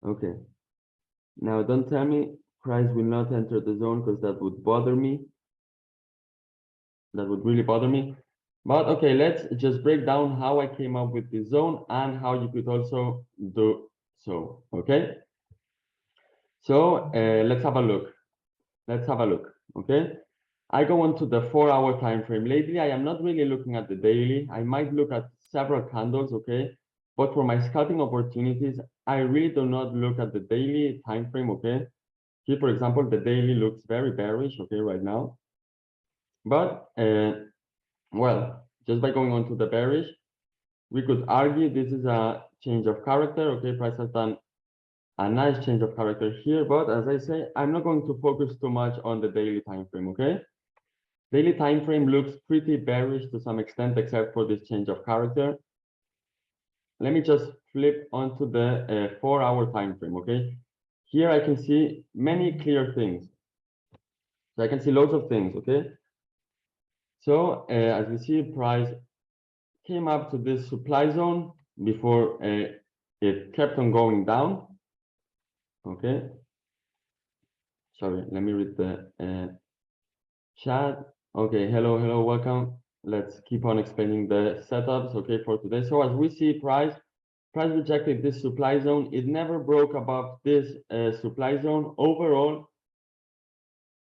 Okay. Now don't tell me price will not enter the zone because that would bother me. That would really bother me. But okay, let's just break down how I came up with this zone and how you could also do so. Okay. So let's have a look. Let's have a look. Okay. I go on to the 4-hour time frame. Lately, I am not really looking at the daily. I might look at several candles, okay? But for my scalping opportunities, I really do not look at the daily time frame, okay? Here, for example, the daily looks very bearish, okay, right now. But, well, just by going on to the bearish, we could argue this is a change of character, okay? Price has done a nice change of character here, but as I say, I'm not going to focus too much on the daily time frame, okay? Daily time frame looks pretty bearish to some extent, except for this change of character. Let me just flip onto the 4-hour time frame, okay? Here I can see many clear things. So I can see loads of things, okay? So as we see, price came up to this supply zone before it kept on going down, okay? Sorry, let me read the chat. Okay, hello, welcome. Let's keep on explaining the setups, okay, for today. So as we see, price rejected this supply zone. It never broke above this supply zone. Overall,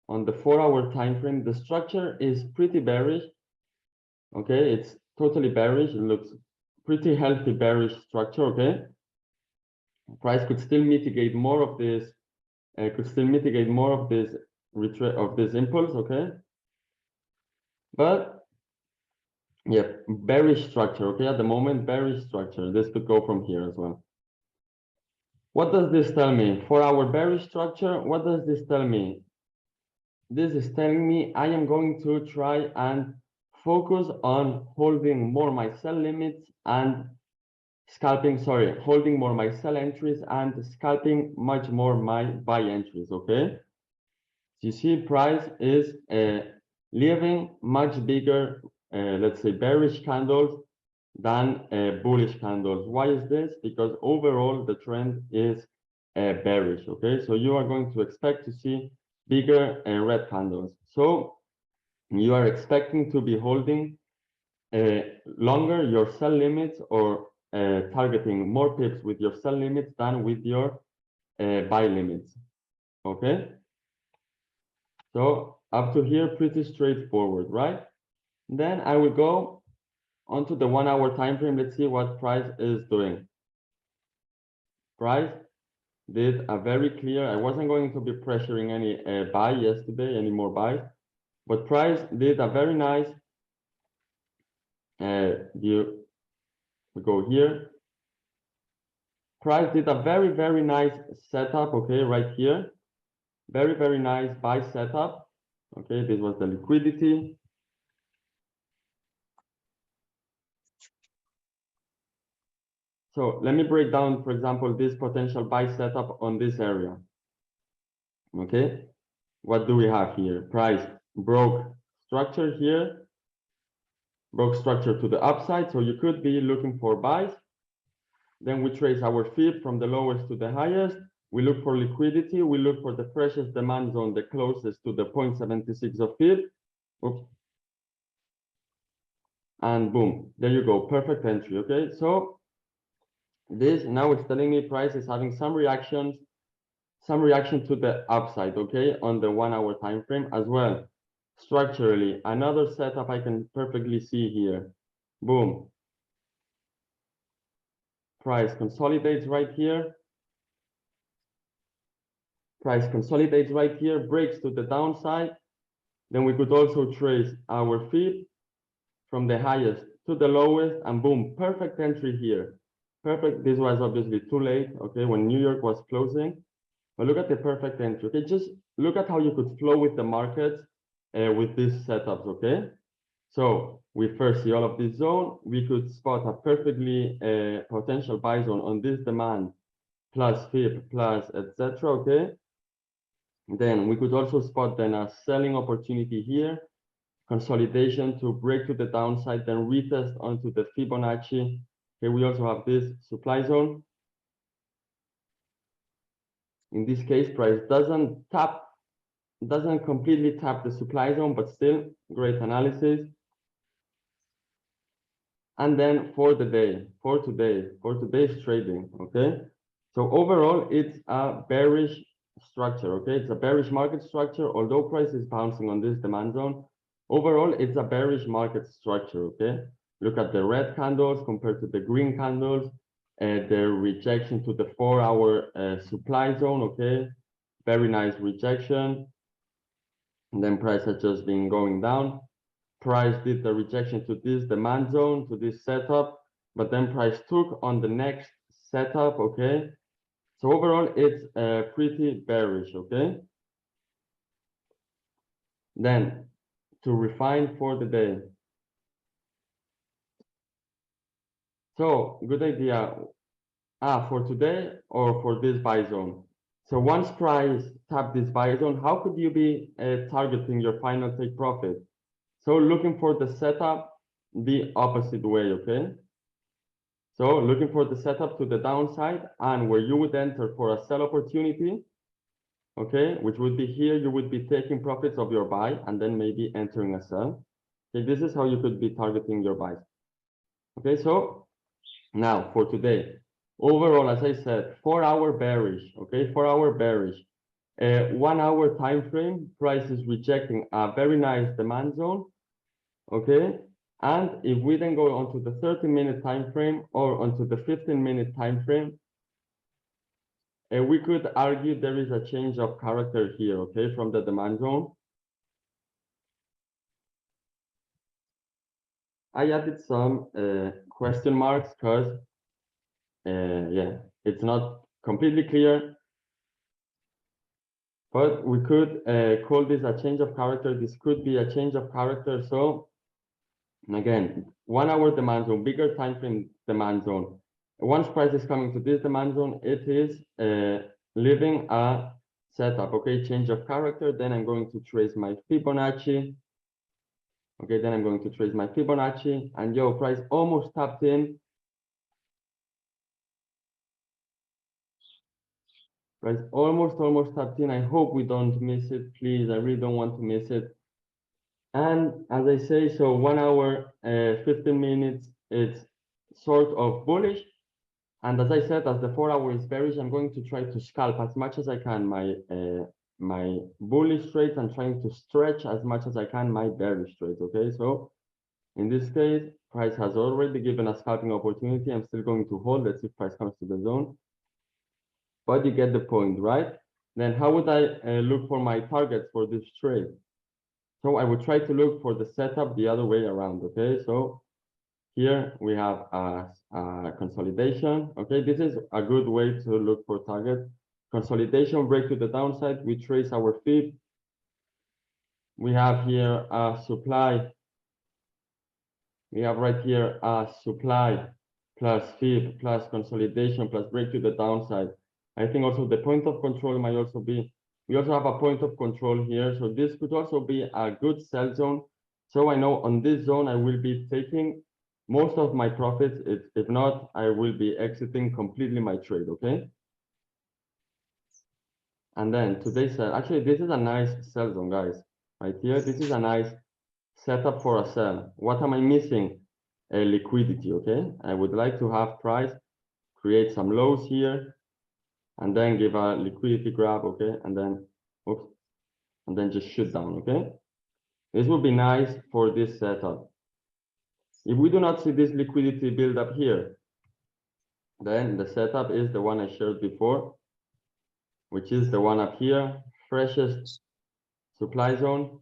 on the 4-hour time frame, the structure is pretty bearish. Okay, it's totally bearish. It looks pretty healthy bearish structure. Okay, price could still mitigate more of this. Retreat of this impulse. Okay, but yeah, bearish structure. Okay, at the moment, bearish structure. This could go from here as well. What does this tell me? For our bearish structure, what does this tell me? This is telling me I am going to try and focus on holding more my sell limits and holding more my sell entries and scalping much more my buy entries, okay? You see, price is leaving much bigger, let's say, bearish candles than bullish candles. Why is this? Because overall the trend is bearish, okay? So you are going to expect to see bigger red candles. So you are expecting to be holding longer your sell limits or targeting more pips with your sell limits than with your buy limits, okay? So up to here, pretty straightforward, right? Then I will go onto the 1-hour time frame. Let's see what price is doing. Price did a very clear, I wasn't going to be pressuring any buy yesterday, any more buys, but price did a very nice, we go here. Price did a very nice setup, okay, right here. Very nice buy setup. Okay, this was the liquidity. So let me break down, for example, this potential buy setup on this area. Okay, what do we have here? Price broke structure here, broke structure to the upside. So you could be looking for buys. Then we trace our fib from the lowest to the highest. We look for liquidity. We look for the freshest demand zone, the closest to the 0.76 of fib. Oops. And boom, there you go, perfect entry. Okay, so this now it's telling me price is having some reaction to the upside, okay, on the 1-hour time frame as well. Structurally, another setup I can perfectly see here. Boom. Price consolidates right here. Price consolidates right here, breaks to the downside. Then we could also trace our fib from the highest to the lowest, and boom, perfect entry here. Perfect. This was obviously too late, okay, when New York was closing. But look at the perfect entry. Okay, just look at how you could flow with the markets with these setups, okay? So we first see all of this zone. We could spot a perfectly potential buy zone on this demand plus fib plus etc. Okay. Then we could also spot then a selling opportunity here, consolidation to break to the downside, then retest onto the Fibonacci. Okay, we also have this supply zone. In this case, price doesn't completely tap the supply zone, but still great analysis. And then for today's trading, okay? So overall, it's a bearish structure, okay? It's a bearish market structure, although price is bouncing on this demand zone. Overall, it's a bearish market structure, okay? Look at the red candles compared to the green candles, the rejection to the 4-hour supply zone, okay? Very nice rejection. And then price has just been going down. Price did the rejection to this demand zone, to this setup, but then price took on the next setup, okay? So overall, it's pretty bearish, okay? Then to refine for the day. So good idea. For today or for this buy zone. So once price tap this buy zone, how could you be targeting your final take profit? So looking for the setup the opposite way, okay? So looking for the setup to the downside and where you would enter for a sell opportunity, okay, which would be here, you would be taking profits of your buy and then maybe entering a sell. Okay, this is how you could be targeting your buys. Okay, so now for today, overall, as I said, 4-hour bearish, okay, 4-hour bearish. 1-hour time frame, price is rejecting a very nice demand zone, okay? And if we then go onto the 30-minute time frame or onto the 15-minute time frame, we could argue there is a change of character here, okay, from the demand zone. I added some question marks because, yeah, it's not completely clear, but we could call this a change of character. This could be a change of character. So again, 1-hour demand zone, bigger time frame demand zone. Once price is coming to this demand zone, it is leaving a setup, okay, change of character. Then I'm going to trace my Fibonacci. Okay, then I'm going to trace my Fibonacci, and yo, price almost tapped in. Price almost tapped in. I hope we don't miss it, please. I really don't want to miss it. And as I say, so 1 hour, 15 minutes, it's sort of bullish. And as I said, as the 4-hour is bearish, I'm going to try to scalp as much as I can my bullish trades and trying to stretch as much as I can my bearish trades. Okay, so in this case, price has already given a scalping opportunity. I'm still going to hold. Let's see if price comes to the zone. But you get the point, right? Then how would I look for my targets for this trade? So I would try to look for the setup the other way around. Okay, so here we have a consolidation. Okay, this is a good way to look for target. Consolidation, break to the downside. We trace our fib. We have here a supply. We have right here a supply plus fib plus consolidation plus break to the downside. I think also the point of control might also be, we also have a point of control here. So this could also be a good sell zone. So I know on this zone, I will be taking most of my profits. If not, I will be exiting completely my trade, okay? And then today's sell, actually, this is a nice sell zone, guys. Right here, this is a nice setup for a sell. What am I missing? Liquidity, okay? I would like to have price, create some lows here, and then give a liquidity grab, okay? And then, oops, and then just shoot down, okay? This would be nice for this setup. If we do not see this liquidity build up here, then the setup is the one I shared before, which is the one up here, freshest supply zone.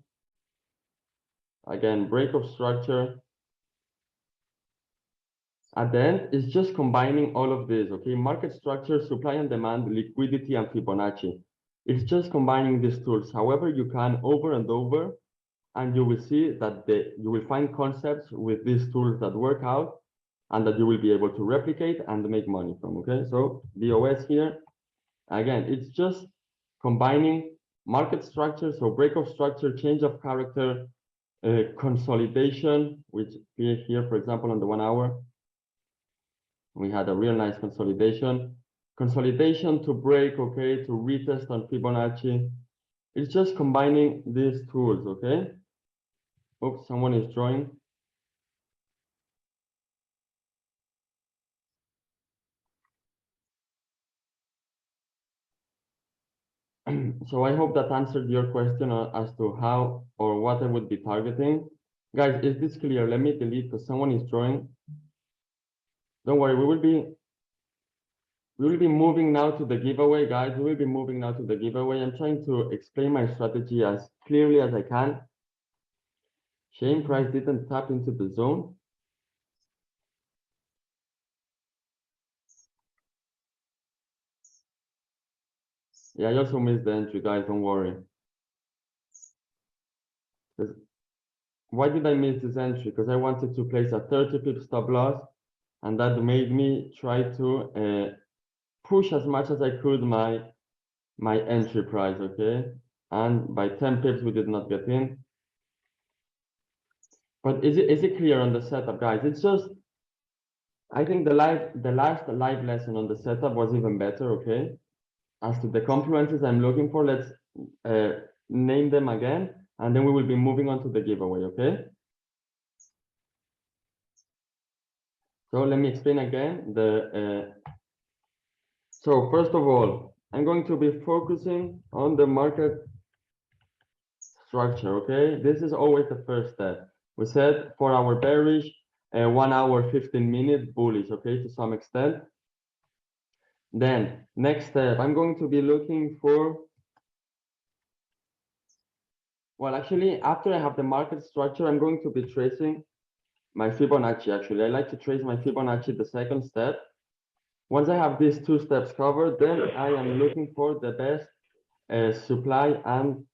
Again, break of structure. At the end, it's just combining all of this, okay? Market structure, supply and demand, liquidity, and Fibonacci. It's just combining these tools. However, you can over and over, and you will see that you will find concepts with these tools that work out and that you will be able to replicate and make money from, okay? So DOS here, again, it's just combining market structure, so break of structure, change of character, consolidation, which here, for example, on the 1 hour, we had a real nice consolidation. consolidation to break, okay, to retest on Fibonacci. It's just combining these tools, okay? Oops, someone is drawing. So I hope that answered your question as to how or what I would be targeting. Guys, is this clear? Let me delete because someone is drawing. Don't worry, we will be moving now to the giveaway, guys. We will be moving now to the giveaway. I'm trying to explain my strategy as clearly as I can. Shane price didn't tap into the zone. Yeah, I also missed the entry, guys. Don't worry. Why did I miss this entry? Because I wanted to place a 30 pip stop loss, and that made me try to push as much as I could my entry price, okay? And by 10 pips, we did not get in. But is it clear on the setup, guys? It's just, I think the last live lesson on the setup was even better, okay? As to the confluences I'm looking for, let's name them again, and then we will be moving on to the giveaway, okay? So let me explain again. So first of all, I'm going to be focusing on the market structure, okay? This is always the first step. We said 4 hour bearish, 1 hour, 15-minute bullish, okay, to some extent. Then next step, I'm going to be looking for, well, actually, after I have the market structure, I'm going to be tracing my Fibonacci, actually. I like to trace my Fibonacci, the second step. Once I have these two steps covered, then I am looking for the best supply and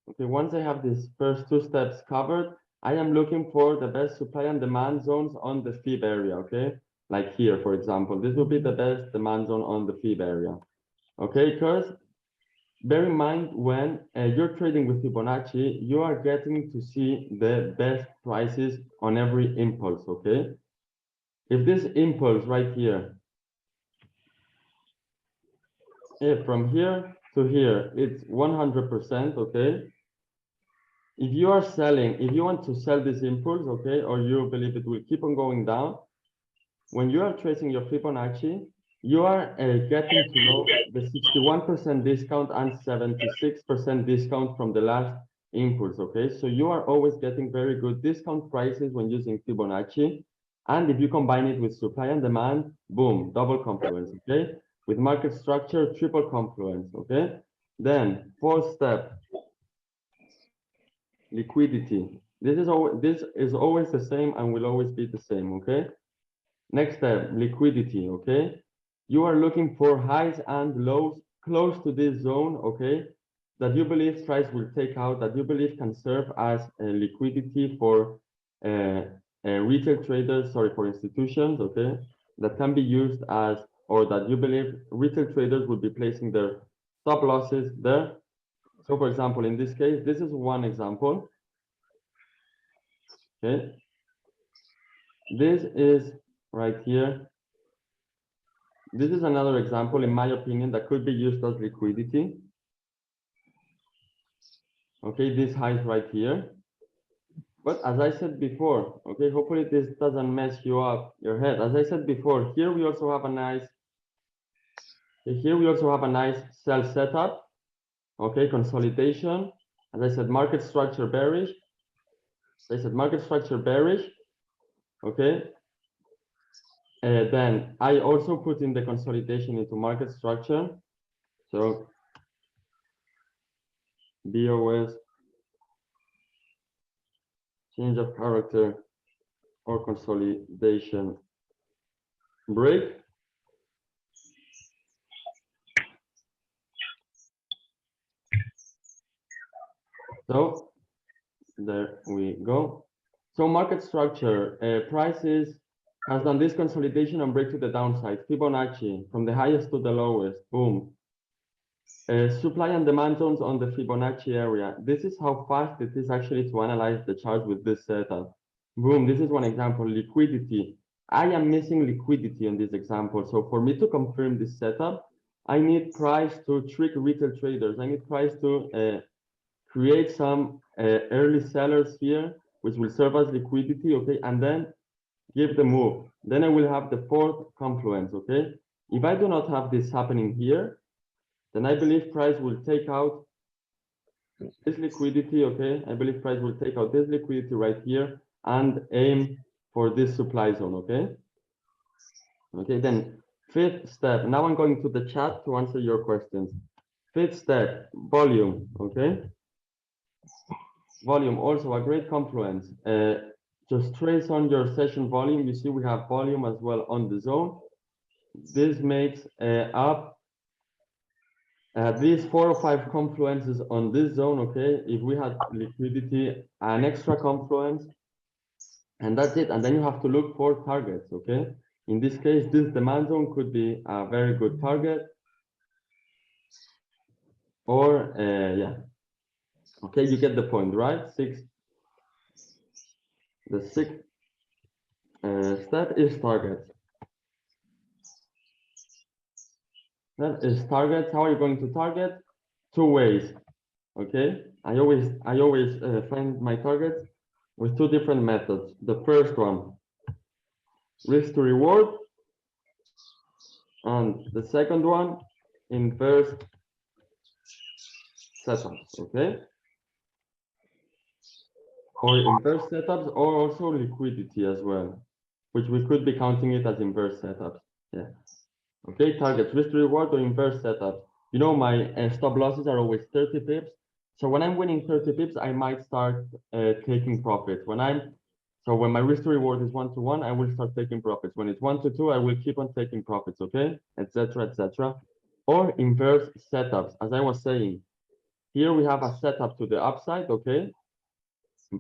okay, once I have these first two steps covered, I am looking for the best supply and demand zones on the fib area, okay? Like here, for example, this will be the best demand zone on the fib area, okay? Because bear in mind, when you're trading with Fibonacci, you are getting to see the best prices on every impulse, okay? If this impulse right here, if from here to here, it's 100%, okay? If you are selling, if you want to sell this impulse, okay, or you believe it will keep on going down, when you are tracing your Fibonacci, you are getting to know the 61% discount and 76% discount from the last impulse, okay? So you are always getting very good discount prices when using Fibonacci. And if you combine it with supply and demand, boom, double confluence, okay? With market structure, triple confluence, okay? Then fourth step, liquidity. This is always the same and will always be the same, okay? Next step, liquidity, okay? You are looking for highs and lows close to this zone, okay? That you believe price will take out, that you believe can serve as liquidity for retail traders, sorry, for institutions, okay? That can be used as, or that you believe retail traders will be placing their stop losses there. So for example, in this case, this is one example. Okay, this is right here. This is another example, in my opinion, that could be used as liquidity. Okay, this highs right here. But as I said before, okay, hopefully this doesn't mess you up your head. As I said before, here we also have a nice, sell setup. Okay, consolidation. As I said, market structure bearish. As I said, market structure bearish. Okay. Then I also put in the consolidation into market structure. So BOS, change of character or consolidation break. So there we go. So market structure, prices has done this consolidation and break to the downside. Fibonacci from the highest to the lowest, boom. Supply and demand zones on the Fibonacci area. This is how fast it is actually to analyze the chart with this setup. Boom, this is one example, liquidity. I am missing liquidity in this example. So for me to confirm this setup, I need price to trick retail traders. I need price to create some early sellers here, which will serve as liquidity, okay? And then give the move. Then I will have the fourth confluence, okay? If I do not have this happening here, then I believe price will take out this liquidity, okay? I believe price will take out this liquidity right here and aim for this supply zone, okay? Okay, then fifth step. Now I'm going to the chat to answer your questions. Fifth step, volume, okay? Volume, also a great confluence. Just trace on your session volume. You see we have volume as well on the zone. This makes up at least 4 or 5 confluences on this zone, okay? If we had liquidity, an extra confluence, and that's it. And then you have to look for targets, okay? In this case, this demand zone could be a very good target. Or, yeah. Okay, you get the point, right? The sixth step is targets. That is targets. How are you going to target? 2 ways, okay? I always find my targets with 2 different methods. The first one, risk to reward, and the second one, inverse setups, okay? Or inverse setups, or also liquidity as well, which we could be counting it as inverse setups. Yeah. Okay, targets, risk to reward, or inverse setups. You know, my stop losses are always 30 pips. So when I'm winning 30 pips, I might start taking profits. When my risk to reward is 1 to 1, I will start taking profits. When it's 1 to 2, I will keep on taking profits, okay, etc., etc. Or inverse setups, as I was saying. Here we have a setup to the upside, okay,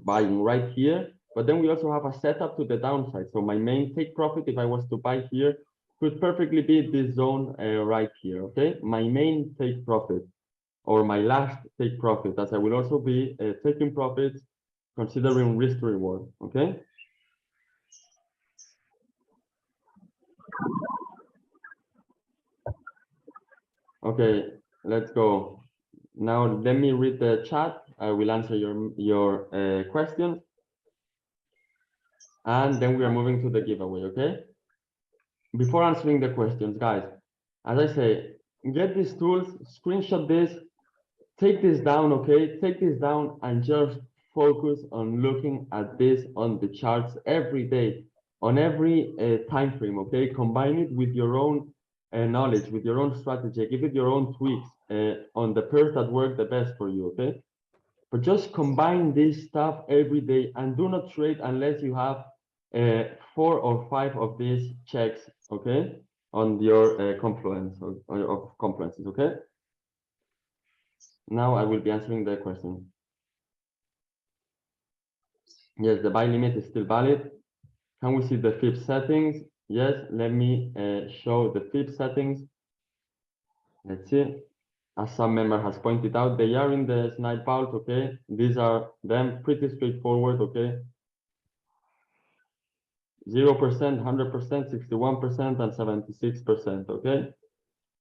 buying right here, but then we also have a setup to the downside. So my main take profit, if I was to buy here, could perfectly be this zone right here, okay? My main take profit, or my last take profit, as I will also be taking profits considering risk to reward, okay? Okay, let's go. Now let me read the chat. I will answer your questions. And then we are moving to the giveaway, okay? Before answering the questions, guys, as I say, get these tools, screenshot this, take this down, okay? Take this down and just focus on looking at this on the charts every day, on every time frame, okay? Combine it with your own knowledge, with your own strategy, give it your own tweaks on the pairs that work the best for you, okay? But just combine this stuff every day and do not trade unless you have 4 or 5 of these checks, okay, on your confluence of confluences, okay? Now I will be answering the question. Yes, the buy limit is still valid. Can we see the fib settings? Yes, let me show the fib settings. Let's see. As some member has pointed out, they are in the snipe out, okay? These are them, pretty straightforward, okay? 0%, 100%, 61%, and 76%, okay?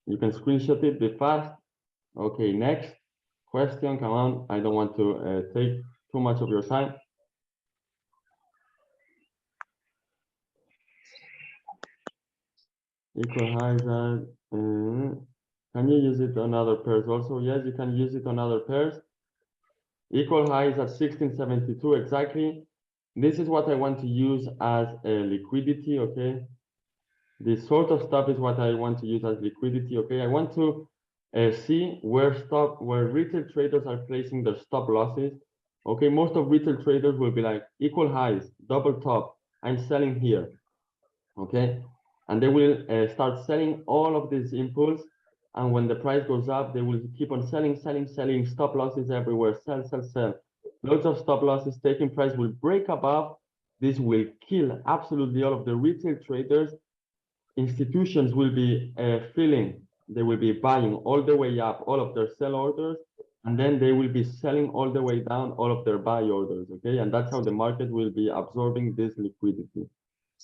You can screenshot it, be fast. Okay, next question, come on. I don't want to take too much of your time. Equal highs are, can you use it on other pairs also? Yes, you can use it on other pairs. Equal highs at 1672, exactly. This is what I want to use as a liquidity, okay? This sort of stuff is what I want to use as liquidity, okay? I want to see where retail traders are placing their stop losses. Okay, most of retail traders will be like equal highs, double top, I'm selling here, okay? And they will start selling all of these impulse. And when the price goes up, they will keep on selling, stop losses everywhere, sell, sell, sell. Loads of stop losses, taking price will break above. This will kill absolutely all of the retail traders. Institutions will be filling they will be buying all the way up all of their sell orders, and then they will be selling all the way down all of their buy orders, okay? And that's how the market will be absorbing this liquidity,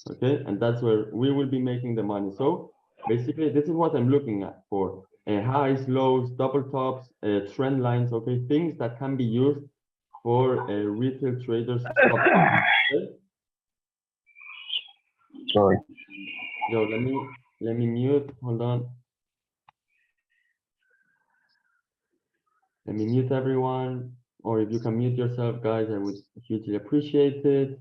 okay? And that's where we will be making the money. So basically, this is what I'm looking at for highs, lows, double tops, trend lines, okay? Things that can be used for retail traders. Okay? Sorry. Yo, let me mute. Hold on. Let me mute everyone, or if you can mute yourself, guys, I would hugely appreciate it.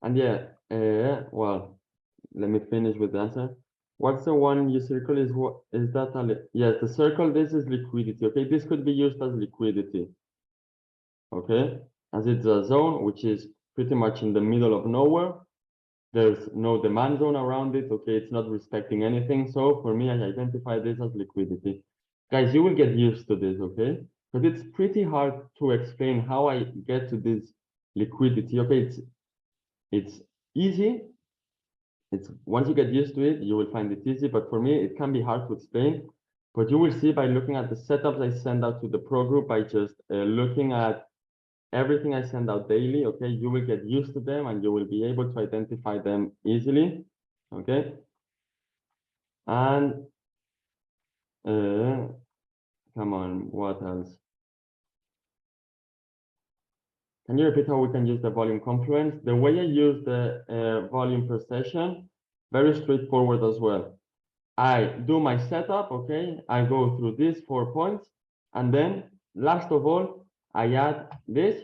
And yeah, well, let me finish with the answer. What's the one you circle is what is that? Yes, the circle, this is liquidity, okay? This could be used as liquidity, okay? As it's a zone, which is pretty much in the middle of nowhere. There's no demand zone around it, okay? It's not respecting anything. So for me, I identify this as liquidity. Guys, you will get used to this, okay? But it's pretty hard to explain how I get to this liquidity, okay? It's easy. It's once you get used to it, you will find it easy. But for me, it can be hard to explain. But you will see by looking at the setups I send out to the pro group, by just looking at everything I send out daily, okay, you will get used to them and you will be able to identify them easily, okay? And come on, what else? Can you repeat how we can use the volume confluence? The way I use the volume per session, very straightforward as well. I do my setup, okay? I go through these 4 points, and then last of all, I add this,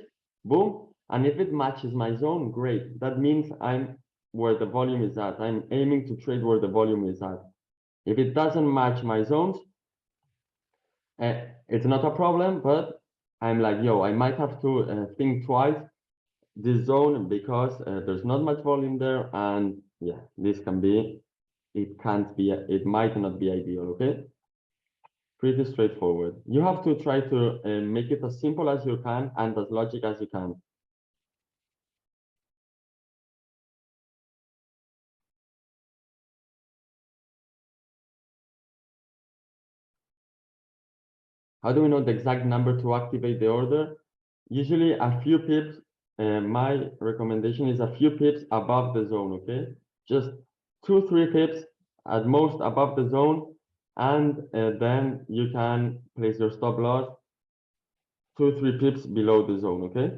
boom. And if it matches my zone, great. That means I'm where the volume is at. I'm aiming to trade where the volume is at. If it doesn't match my zones, it's not a problem, but I'm like, yo, I might have to think twice this zone because there's not much volume there. And yeah, this can be, it might not be ideal, okay? Pretty straightforward. You have to try to make it as simple as you can and as logic as you can. How do we know the exact number to activate the order? Usually a few pips, my recommendation is a few pips above the zone, okay? Just 2-3 pips at most above the zone, and then you can place your stop loss 2-3 pips below the zone, okay?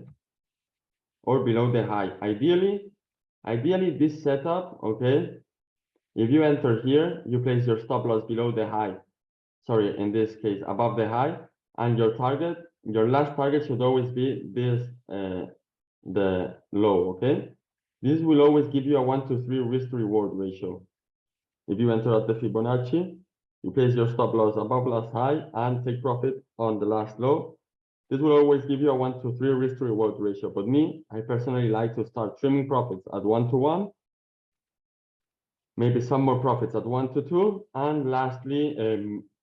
Or below the high. Ideally this setup, okay? If you enter here, you place your stop loss below the high. Sorry, in this case, above the high, and your target, your last target should always be this, the low, okay? This will always give you a 1-to-3 risk to reward ratio. If you enter at the Fibonacci, you place your stop loss above last high and take profit on the last low. This will always give you a 1-to-3 risk to reward ratio. But me, I personally like to start trimming profits at 1-to-1, maybe some more profits at 1-to-2, and lastly,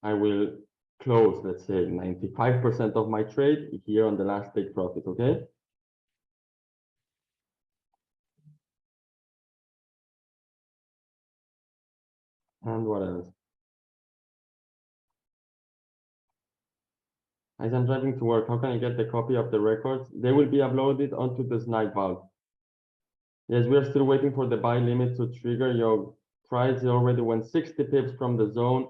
I will close, let's say, 95% of my trade here on the last take profit, okay? And what else? As I'm driving to work, how can I get the copy of the records? They will be uploaded onto the Snipe Vault. Yes, we are still waiting for the buy limit to trigger. Your price already went 60 pips from the zone.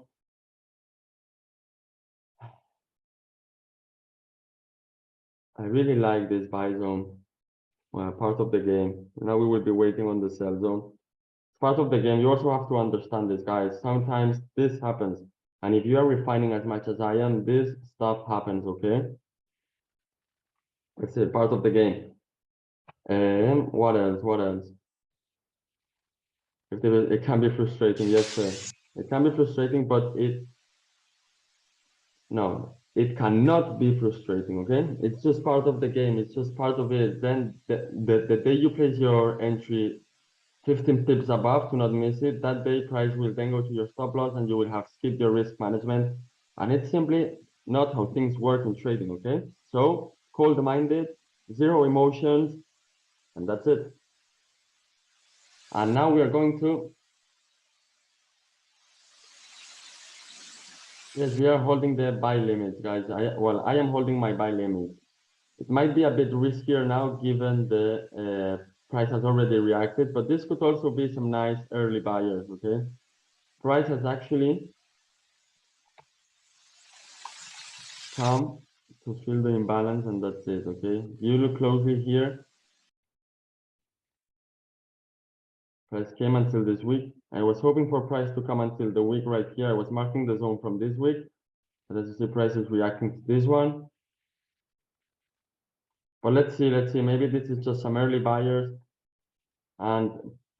I really like this buy zone. Well, part of the game. Now we will be waiting on the sell zone. It's part of the game. You also have to understand this, guys. Sometimes this happens. And if you are refining as much as I am, this stuff happens, okay? It's a part of the game. And what else? What else? It can be frustrating, yes, sir. It can be frustrating, but it cannot be frustrating, okay? It's just part of the game. It's just part of it. Then the day you place your entry 15 pips above, to not miss it, that day price will then go to your stop loss and you will have skipped your risk management. And it's simply not how things work in trading, okay? So cold-minded, zero emotions, and that's it. And now we are going to, yes, we are holding the buy limit, guys. I am holding my buy limit. It might be a bit riskier now given the price has already reacted, but this could also be some nice early buyers, okay? Price has actually come to fill the imbalance, and that's it, okay? You look closely here. Price came until this week. I was hoping for price to come until the week right here. I was marking the zone from this week, but as you see, price is reacting to this one. But let's see, maybe this is just some early buyers, and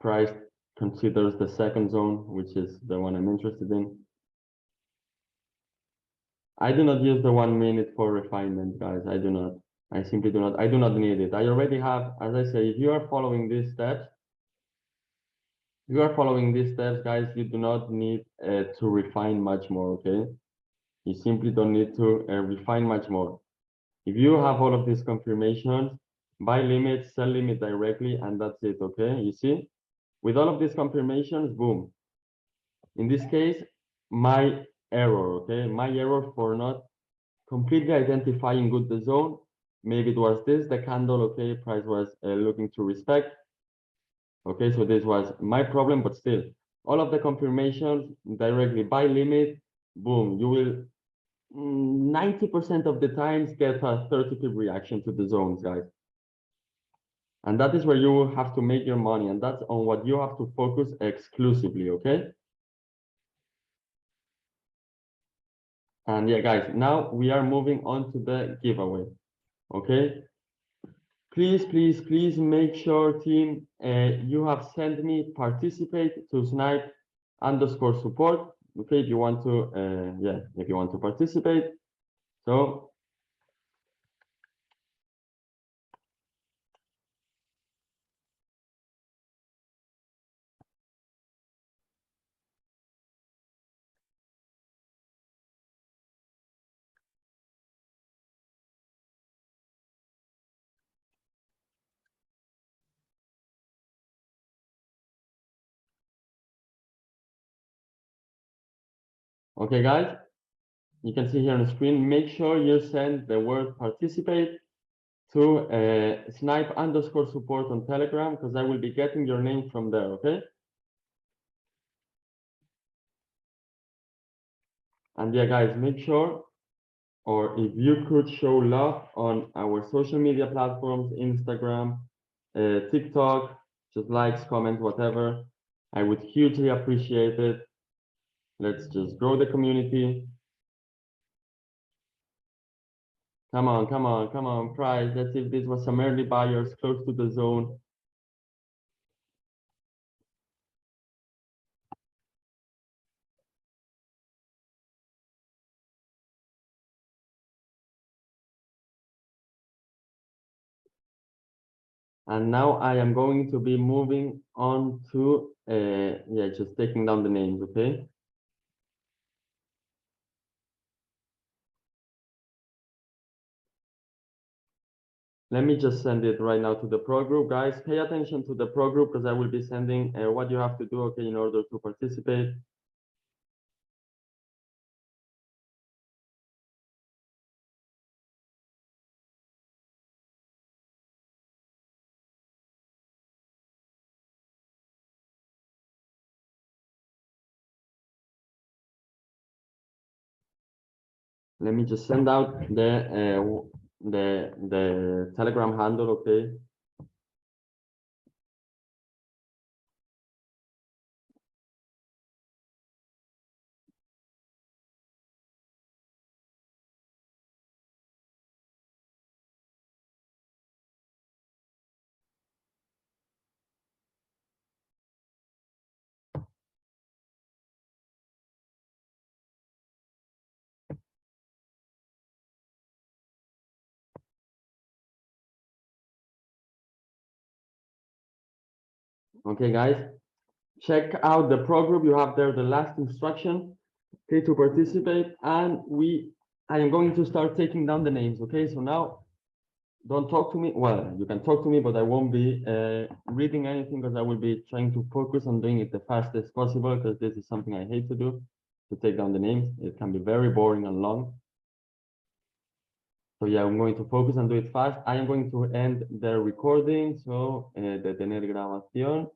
price considers the second zone, which is the one I'm interested in. I do not use the 1 minute for refinement, guys. I do not. I simply do not. I do not need it. I already have, as I say, if you are following these steps, guys, you do not need to refine much more, okay? You simply don't need to refine much more. If you have all of these confirmations, buy limit, sell limit directly, and that's it, okay? You see? With all of these confirmations, boom. In this case, my error, okay? My error for not completely identifying good the zone. Maybe it was this, the candle, okay? Price was looking to respect. Okay, so this was my problem, but still, all of the confirmations directly buy limit, boom, you will 90% of the times get a 30 pip reaction to the zones, guys. And that is where you have to make your money, and that's on what you have to focus exclusively, okay? And yeah, guys, now we are moving on to the giveaway, okay? Please make sure, team, you have sent me participate to snipe underscore support, okay? If you want to, yeah, if you want to participate. So okay, guys, you can see here on the screen, make sure you send the word participate to snipe underscore support on Telegram, because I will be getting your name from there, okay? And yeah, guys, make sure, or if you could show love on our social media platforms, Instagram, TikTok, just likes, comment, whatever. I would hugely appreciate it. Let's just grow the community. Come on, price. Let's see if this was some early buyers close to the zone. And now I am going to be moving on to, yeah, just taking down the names, okay? Let me just send it right now to the pro group, guys. Pay attention to the pro group because I will be sending what you have to do, okay, in order to participate. Let me just send out the Telegram handle, okay? Okay, guys, check out the pro group. You have there the last instruction, okay, to participate. And I am going to start taking down the names, okay? So now don't talk to me. Well, you can talk to me, but I won't be reading anything because I will be trying to focus on doing it the fastest possible because this is something I hate to do, to take down the names. It can be very boring and long. So yeah, I'm going to focus and do it fast. I am going to end the recording. So detener grabación.